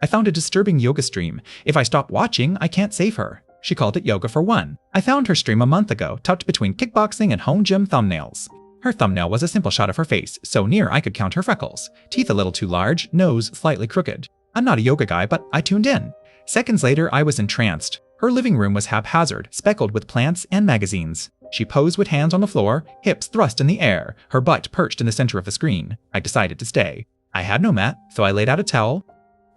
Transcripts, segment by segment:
I found a disturbing yoga stream. If I stop watching, I can't save her. She called it Yoga for One. I found her stream a month ago, tucked between kickboxing and home gym thumbnails. Her thumbnail was a simple shot of her face, so near I could count her freckles. Teeth a little too large, nose slightly crooked. I'm not a yoga guy, but I tuned in. Seconds later, I was entranced. Her living room was haphazard, speckled with plants and magazines. She posed with hands on the floor, hips thrust in the air, her butt perched in the center of the screen. I decided to stay. I had no mat, so I laid out a towel.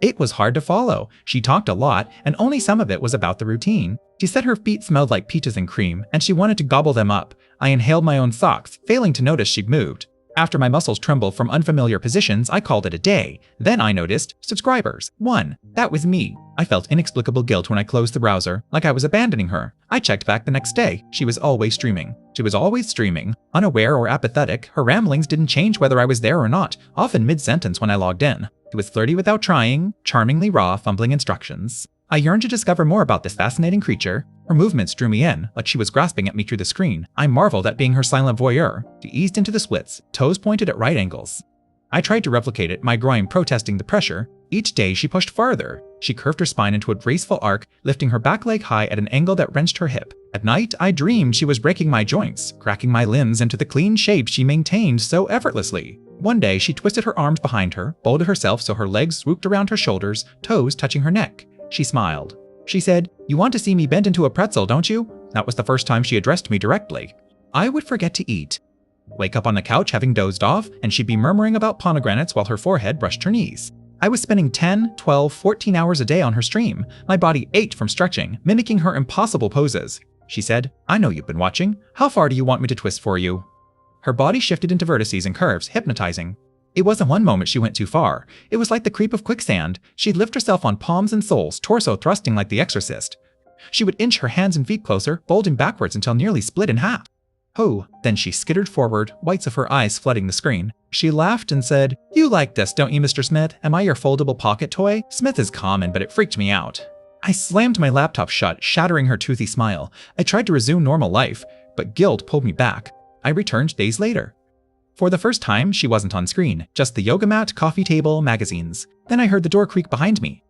It was hard to follow. She talked a lot, and only some of it was about the routine. She said her feet smelled like peaches and cream, and she wanted to gobble them up. I inhaled my own socks, failing to notice she'd moved. After my muscles trembled from unfamiliar positions, I called it a day. Then I noticed subscribers. 1. That was me. I felt inexplicable guilt when I closed the browser, like I was abandoning her. I checked back the next day. She was always streaming. Unaware or apathetic, her ramblings didn't change whether I was there or not, often mid-sentence when I logged in. It was flirty without trying, charmingly raw, fumbling instructions. I yearned to discover more about this fascinating creature. Her movements drew me in, like she was grasping at me through the screen. I marveled at being her silent voyeur. She eased into the splits, toes pointed at right angles. I tried to replicate it, my groin protesting the pressure. Each day she pushed farther. She curved her spine into a graceful arc, lifting her back leg high at an angle that wrenched her hip. At night, I dreamed she was breaking my joints, cracking my limbs into the clean shape she maintained so effortlessly. One day, she twisted her arms behind her, folded herself so her legs swooped around her shoulders, toes touching her neck. She smiled. She said, "You want to see me bent into a pretzel, don't you?" That was the first time she addressed me directly. I would forget to eat. Wake up on the couch having dozed off, and she'd be murmuring about pomegranates while her forehead brushed her knees. I was spending 10, 12, 14 hours a day on her stream. My body ached from stretching, mimicking her impossible poses. She said, "I know you've been watching. How far do you want me to twist for you?" Her body shifted into vertices and curves, hypnotizing. It wasn't one moment she went too far. It was like the creep of quicksand. She'd lift herself on palms and soles, torso thrusting like the exorcist. She would inch her hands and feet closer, folding backwards until nearly split in half. Oh, then she skittered forward, whites of her eyes flooding the screen. She laughed and said, "You like this, don't you, Mr. Smith? Am I your foldable pocket toy?" Smith is common, but it freaked me out. I slammed my laptop shut, shattering her toothy smile. I tried to resume normal life, but guilt pulled me back. I returned days later. For the first time, she wasn't on screen, just the yoga mat, coffee table, magazines. Then I heard the door creak behind me.